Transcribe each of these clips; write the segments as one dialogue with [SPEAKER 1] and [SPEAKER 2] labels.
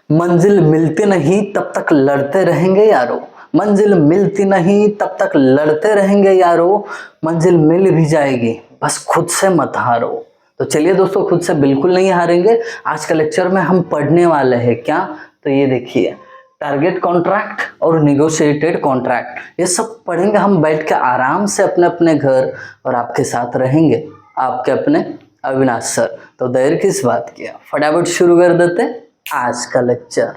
[SPEAKER 1] मंजिल मिलती नहीं तब तक लड़ते रहेंगे यारो, मंजिल मिलती नहीं तब तक लड़ते रहेंगे यारो, मंजिल मिल भी जाएगी बस खुद से मत हारो। तो चलिए दोस्तों, खुद से बिल्कुल नहीं हारेंगे। आज के लेक्चर में हम पढ़ने वाले हैं क्या, तो ये देखिए, टारगेट कॉन्ट्रैक्ट और निगोशिएटेड कॉन्ट्रैक्ट, ये सब पढ़ेंगे हम बैठ के आराम से अपने अपने घर, और आपके साथ रहेंगे आपके अपने अविनाश सर। तो देर किस बात की, फटाफट शुरू कर देते आज का लेक्चर।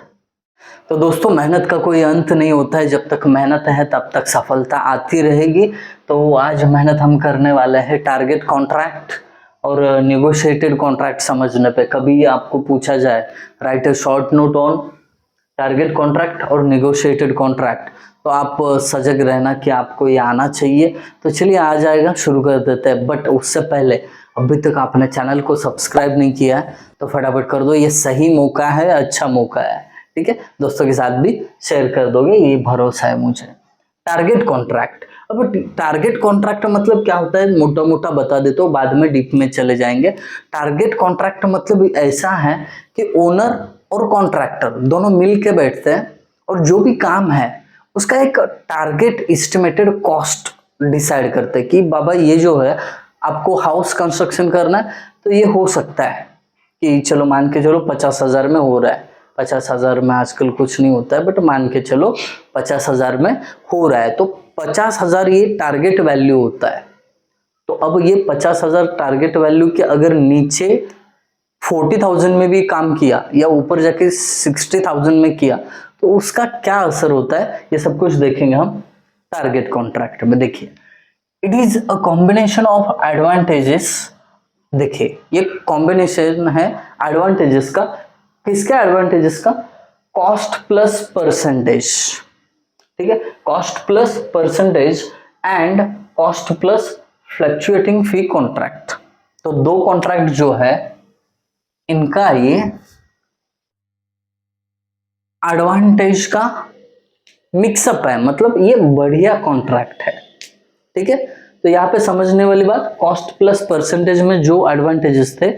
[SPEAKER 1] तो दोस्तों, मेहनत का कोई अंत नहीं होता है, जब तक मेहनत है तब तक सफलता आती रहेगी। तो आज मेहनत हम करने वाले हैं टारगेट कॉन्ट्रैक्ट और निगोशिएटेड कॉन्ट्रैक्ट समझने पे। कभी आपको पूछा जाए right A short note on target contract और निगोशिएटेड कॉन्ट्रैक्ट, तो आप सजग रहना कि आपको ये आना चाहिए। तो चलिए आ जाएगा, शुरू कर देते हैं। बट उससे पहले अभी तक आपने चैनल को सब्सक्राइब नहीं किया है तो फटाफट कर दो, ये सही मौका है, अच्छा मौका है, ठीक है। दोस्तों के साथ भी शेयर कर दोगे, ये भरोसा है मुझे। टारगेट कॉन्ट्रैक्ट, अब टारगेट कॉन्ट्रैक्ट मतलब क्या होता है, मोटा मोटा बता देता हूँ, बाद में डीप में चले जाएंगे। टारगेट कॉन्ट्रैक्ट मतलब ऐसा है कि ओनर और कॉन्ट्रैक्टर दोनों मिल के बैठते हैं और जो भी काम है उसका एक टारगेट एस्टिमेटेड कॉस्ट डिसाइड करते हैं कि बाबा ये जो है आपको हाउस कंस्ट्रक्शन करना है, तो ये हो सकता है कि चलो मान के चलो 50,000 में हो रहा है। 50,000 में आजकल कुछ नहीं होता है, बट मान के चलो 50,000 में हो रहा है, तो 50,000 ये टारगेट वैल्यू होता है। तो अब ये 50,000 टारगेट वैल्यू के अगर नीचे 40,000 में भी काम किया या ऊपर जाके 60,000 में किया तो उसका क्या असर होता है, ये सब कुछ देखेंगे हम टारगेट कॉन्ट्रैक्ट में। देखिए, it is a combination of advantages. देखिए, ये कॉम्बिनेशन है एडवांटेजेस का। किसके एडवांटेजेस का? कॉस्ट प्लस परसेंटेज, ठीक है, cost plus percentage and cost plus fluctuating fee contract. तो दो कॉन्ट्रैक्ट जो है इनका ये एडवांटेज का मिक्सअप है, मतलब ये बढ़िया कॉन्ट्रैक्ट है, ठीक है। तो यहाँ पे समझने वाली बात, कॉस्ट प्लस परसेंटेज में जो एडवांटेजेस थे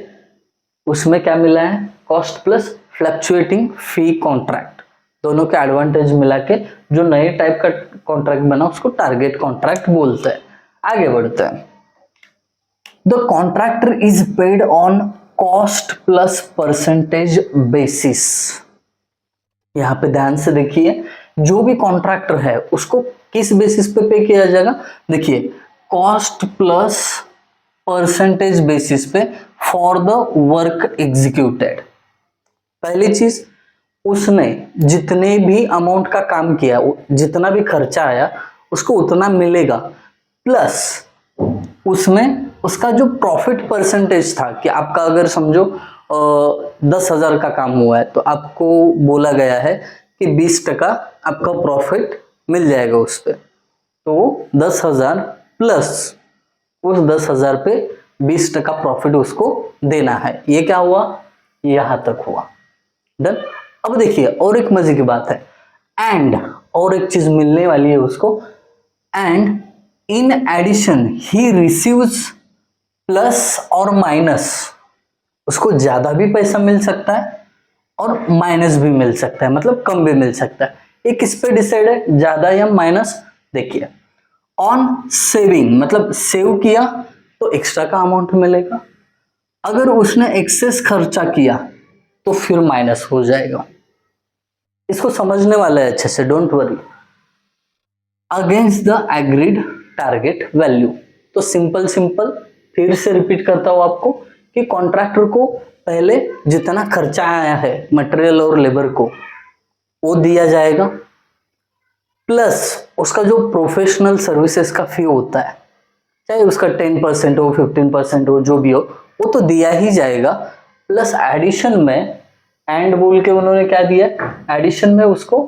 [SPEAKER 1] उसमें क्या मिला है, कॉस्ट प्लस फ्लक्चुएटिंग फी कॉन्ट्रैक्ट, दोनों के एडवांटेज मिला के जो नए टाइप का कॉन्ट्रैक्ट बना उसको टारगेट कॉन्ट्रैक्ट बोलते हैं। आगे बढ़ते हैं। The contractor is paid on cost plus percentage basis. यहाँ पे ध्यान से देखिए, जो भी कॉन्ट्रैक्टर है उसको किस बेसिस पे किया जाएगा, देखिए, कॉस्ट प्लस परसेंटेज बेसिस पे फॉर द वर्क एग्जीक्यूटेड। पहली चीज, उसने जितने भी अमाउंट का काम किया, जितना भी खर्चा आया उसको उतना मिलेगा, प्लस उसमें उसका जो प्रॉफिट परसेंटेज था कि आपका अगर समझो 10,000 का काम हुआ है तो आपको बोला गया है कि 20% आपका प्रॉफिट मिल जाएगा उस पर, तो 10,000 प्लस उस 10,000 पे 20% प्रॉफिट उसको देना है। ये क्या हुआ, यहां तक हुआ, डन। अब देखिए, और एक मजे की बात है, एंड और एक चीज मिलने वाली है उसको, and in addition he receives plus और माइनस, उसको ज्यादा भी पैसा मिल सकता है और माइनस भी मिल सकता है, मतलब कम भी मिल सकता है। ये किस पे डिसाइड है, ज्यादा या माइनस? देखिए, ऑन सेविंग, मतलब सेव किया तो एक्स्ट्रा का अमाउंट मिलेगा, अगर उसने एक्सेस खर्चा किया तो फिर माइनस हो जाएगा। इसको समझने वाला है अच्छे से, don't worry. Against the agreed target value, तो सिंपल फिर से रिपीट करता हूं आपको कि कॉन्ट्रैक्टर को पहले जितना खर्चा आया है मटेरियल और लेबर को वो दिया जाएगा, प्लस उसका जो प्रोफेशनल सर्विसेज का फी होता है, चाहे उसका 10% हो 15% हो जो भी हो, वो तो दिया ही जाएगा। प्लस एडिशन में, एंड बोल के उन्होंने क्या दिया, एडिशन में उसको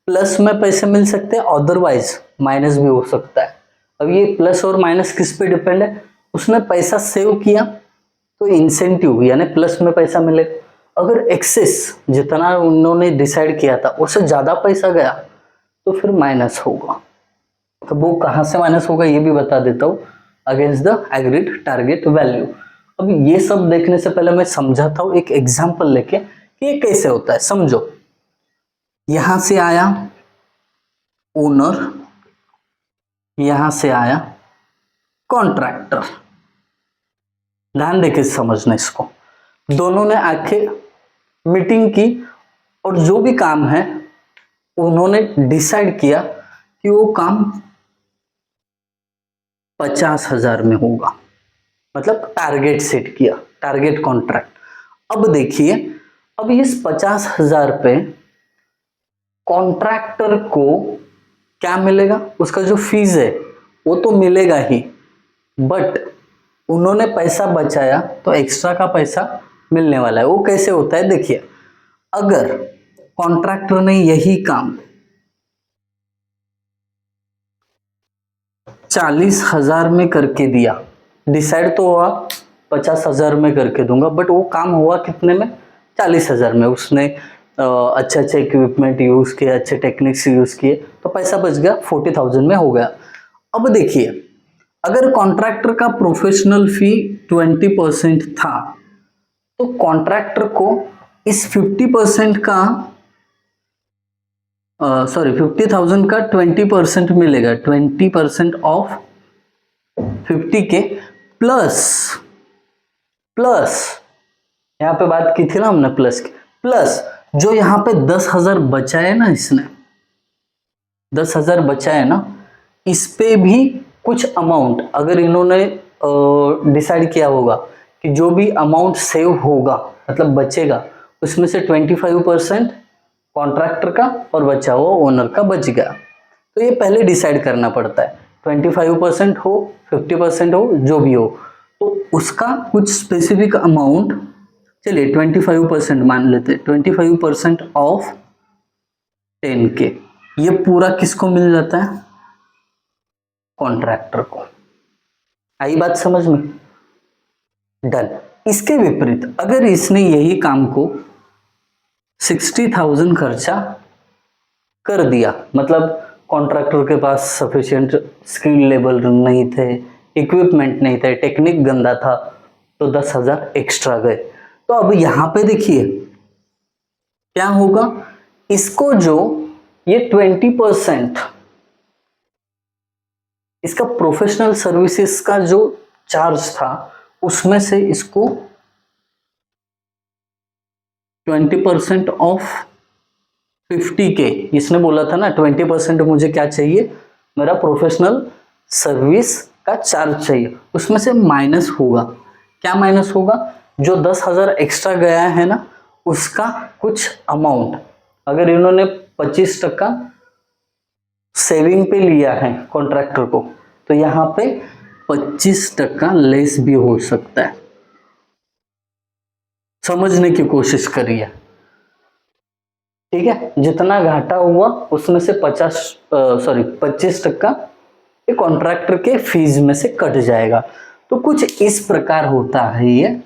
[SPEAKER 1] प्लस में पैसे मिल सकते हैं, अदरवाइज माइनस भी हो सकता है। अब ये प्लस और माइनस किस पे डिपेंड है, उसने पैसा सेव किया तो इंसेंटिव यानी प्लस में पैसा मिले, अगर एक्सेस जितना उन्होंने डिसाइड किया था उससे ज्यादा पैसा गया तो फिर माइनस होगा। तो वो कहाँ से माइनस होगा ये भी बता देता हूँ, against the agreed target value. अब ये सब देखने से पहले मैं समझाता हूँ एक एग्जांपल लेके कि ये कैसे होता है, समझो। यहां से आया ओनर, यहां से आया कॉन्ट्रैक्टर। ध्यान देके समझना इसको। दोनों ने आके मीटिंग की और जो भी काम है उन्होंने डिसाइड किया कि वो काम 50,000 में होगा, मतलब टारगेट सेट किया, टारगेट कॉन्ट्रैक्ट। अब देखिए, अब इस 50,000 पे कॉन्ट्रैक्टर को क्या मिलेगा, उसका जो फीस है वो तो मिलेगा ही, बट उन्होंने पैसा बचाया तो एक्स्ट्रा का पैसा मिलने वाला है। वो कैसे होता है देखिए, अगर कॉन्ट्रैक्टर ने यही काम 40,000 में करके दिया, डिसाइड तो हुआ 50,000 में करके दूंगा, बट वो काम हुआ कितने में, 40,000 में। उसने अच्छे अच्छे इक्विपमेंट यूज किए, अच्छे टेक्निक्स यूज किए, तो पैसा बच गया, 40,000 में हो गया। अब देखिए, अगर कॉन्ट्रैक्टर का प्रोफेशनल फी 20% था, तो कॉन्ट्रैक्टर को इस 50% का 50,000 का 20% मिलेगा, 20% ऑफ 50 के प्लस यहां पे बात की थी ना हमने प्लस की, प्लस जो यहां पे 10,000 बचा है ना, इसने 10,000 बचा है ना, इस पे भी कुछ अमाउंट अगर इन्होंने डिसाइड किया होगा कि जो भी अमाउंट सेव होगा, मतलब बचेगा, उसमें से 25% कॉन्ट्रैक्टर का और बचा हुआ ओनर का बच गया। तो ये पहले डिसाइड करना पड़ता है, 25% हो, 50% हो, जो भी हो, तो उसका कुछ स्पेसिफिक अमाउंट, चलिए 25% मान लेते, 25% ऑफ 10K, ये पूरा किसको मिल जाता है, कॉन्ट्रैक्टर को। आई बात समझ में, डन। इसके विपरीत अगर इसने यही काम को 60,000 खर्चा कर दिया, मतलब कॉन्ट्रैक्टर के पास सफिशिएंट स्किल लेवल नहीं थे, इक्विपमेंट नहीं थे, टेक्निक गंदा था, तो 10,000 एक्स्ट्रा गए। तो अब यहां पे देखिए क्या होगा, इसको जो ये 20% इसका प्रोफेशनल सर्विसेज का जो चार्ज था, उसमें से इसको 20% ऑफ 50K, इसने बोला था ना 20% मुझे क्या चाहिए, मेरा प्रोफेशनल सर्विस का चार्ज चाहिए, उसमें से माइनस होगा। क्या माइनस होगा, जो 10,000 एक्स्ट्रा गया है ना, उसका कुछ अमाउंट, अगर इन्होंने 25% सेविंग पे लिया है कॉन्ट्रैक्टर को, तो यहां पे 25% लेस भी हो सकता है। समझने की कोशिश करिए, ठीक है। जितना घाटा हुआ उसमें से 25% ये कॉन्ट्रैक्टर के फीस में से कट जाएगा। तो कुछ इस प्रकार होता है ये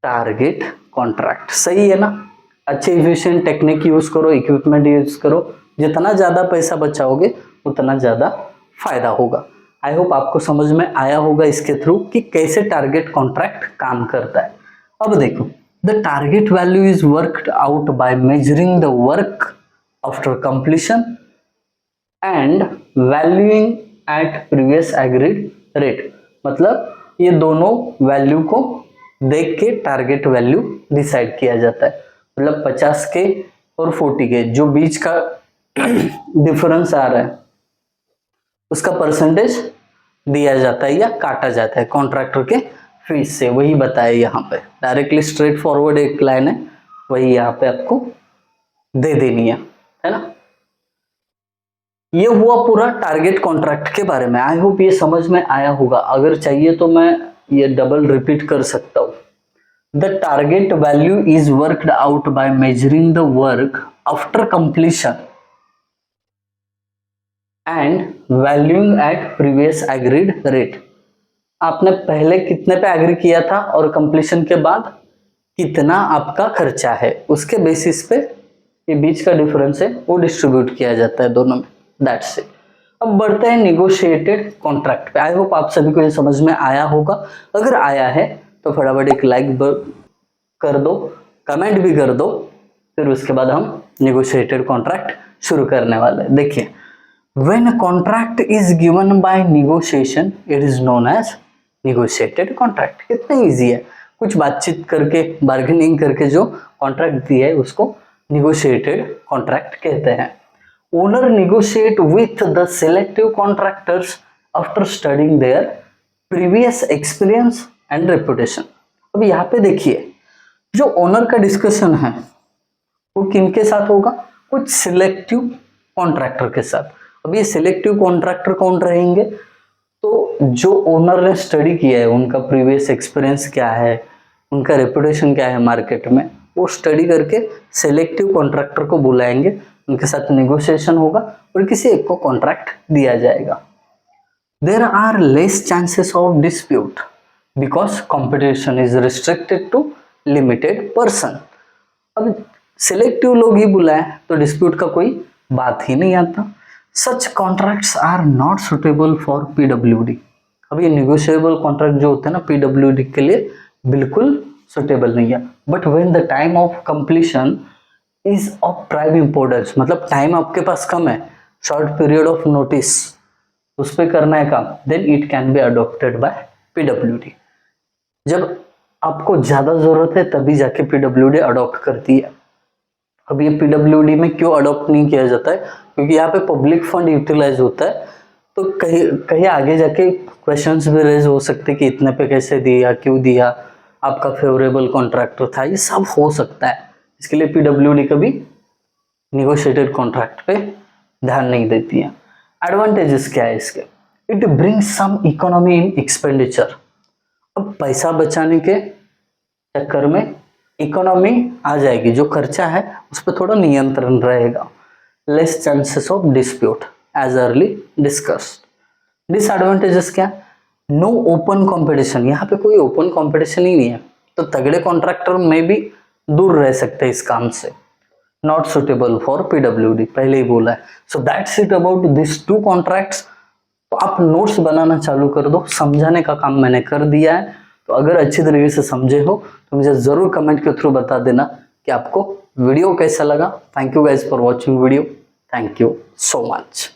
[SPEAKER 1] टारगेट कॉन्ट्रैक्ट। सही है ना, अच्छे इफिशिएंट टेक्निक यूज करो, इक्विपमेंट यूज करो, जितना ज्यादा पैसा बचाओगे उतना ज्यादा फायदा होगा। आई होप आपको समझ में आया होगा इसके थ्रू कि कैसे टारगेट कॉन्ट्रैक्ट काम करता है। अब देखो, the target value is worked out by measuring the work after completion and valuing at previous agreed rate. मतलब ये दोनों वैल्यू को देख के टारगेट वैल्यू डिसाइड किया जाता है। मतलब 50K और 40K जो बीच का डिफरेंस आ रहा है, उसका परसेंटेज दिया जाता है या काटा जाता है कॉन्ट्रैक्टर के फीस से। वही बताया यहाँ पे, डायरेक्टली स्ट्रेट फॉरवर्ड एक लाइन है, वही यहाँ पे आपको दे देनी है ना। ये हुआ पूरा टारगेट कॉन्ट्रैक्ट के बारे में। आई होप ये समझ में आया होगा। अगर चाहिए तो मैं ये डबल रिपीट कर सकता हूं। The target value is worked out by measuring the work after completion and valuing at previous agreed rate. आपने पहले कितने पे एग्री किया था और कंप्लीशन के बाद कितना आपका खर्चा है, उसके बेसिस पे ये बीच का डिफरेंस है वो डिस्ट्रीब्यूट किया जाता है दोनों में। That's it. अब बढ़ते हैं निगोशिएटेड कॉन्ट्रैक्ट पे। आई होप आप सभी को ये समझ में आया होगा। अगर आया है तो फटाफट एक लाइक कर दो, कमेंट भी कर दो, फिर उसके बाद हम नेगोशिएटेड कॉन्ट्रैक्ट शुरू करने वाले हैं। देखिए, when a contract is given by negotiation it is known as negotiated contract. कितना इजी है, कुछ बातचीत करके बार्गेनिंग करके जो कॉन्ट्रैक्ट दिया है उसको नेगोशिएटेड कॉन्ट्रैक्ट कहते हैं। Owner negotiate with the selective contractors after studying there previous experience and reputation. अब यहाँ पे देखिए, जो ओनर का डिस्कशन है वो किनके साथ होगा, कुछ सिलेक्टिव कॉन्ट्रैक्टर के साथ। अब ये सिलेक्टिव कॉन्ट्रैक्टर कौन रहेंगे, तो जो ओनर ने स्टडी किया है, उनका प्रीवियस एक्सपीरियंस क्या है, उनका रेपुटेशन क्या है मार्केट में, वो स्टडी करके सिलेक्टिव कॉन्ट्रैक्टर को बुलाएंगे, उनके साथ नेगोशिएशन होगा और किसी एक को कॉन्ट्रैक्ट दिया जाएगा। There are less chances of dispute because competition is restricted to limited person. अब सिलेक्टिव लोग ही बुलाए तो डिस्प्यूट का कोई बात ही नहीं आता। Such contracts are not suitable for PWD. अब ये निगोशिएबल कॉन्ट्रैक्ट जो होते हैं ना पीडब्ल्यूडी के लिए बिल्कुल सुटेबल नहीं है। But when the time of completion is of prime importance, मतलब टाइम आपके पास कम है, शॉर्ट पीरियड ऑफ नोटिस उस पर करना है काम, then it can be adopted by PWD. जब आपको ज्यादा जरूरत है तभी जाके पीडब्ल्यूडी अडॉप्ट करती है। अब ये पीडब्ल्यूडी में क्यों अडॉप्ट नहीं किया जाता है, क्योंकि यहाँ पे पब्लिक फंड यूटिलाइज होता है, तो कहीं आगे जाके क्वेश्चंस भी रेज हो सकते कि इतने पे कैसे दिया, क्यों दिया, आपका फेवरेबल कॉन्ट्रैक्टर था, ये सब हो सकता है। इसके लिए पीडब्ल्यूडी कभी नेगोशिएटेड कॉन्ट्रैक्ट पे ध्यान नहीं देती है। एडवांटेजेस क्या है इसके, it brings some economy in expenditure. अब पैसा बचाने के चक्कर में इकोनॉमी आ जाएगी, जो खर्चा है उस पर थोड़ा नियंत्रण रहेगा। Less chances of dispute as early discussed. Disadvantages क्या, नो ओपन कंपटीशन, यहाँ पे कोई ओपन कंपटीशन ही नहीं है, तो तगड़े कॉन्ट्रैक्टर में भी दूर रह सकते हैं इस काम से। नॉट सुटेबल फॉर पीडब्ल्यूडी, पहले ही बोला है। So that's it about this two contracts. तो आप नोट्स बनाना चालू कर दो, समझाने का काम मैंने कर दिया है। तो अगर अच्छी तरीके से समझे हो तो मुझे ज़रूर कमेंट के थ्रू बता देना कि आपको वीडियो कैसा लगा। Thank you guys for watching video, thank you so much.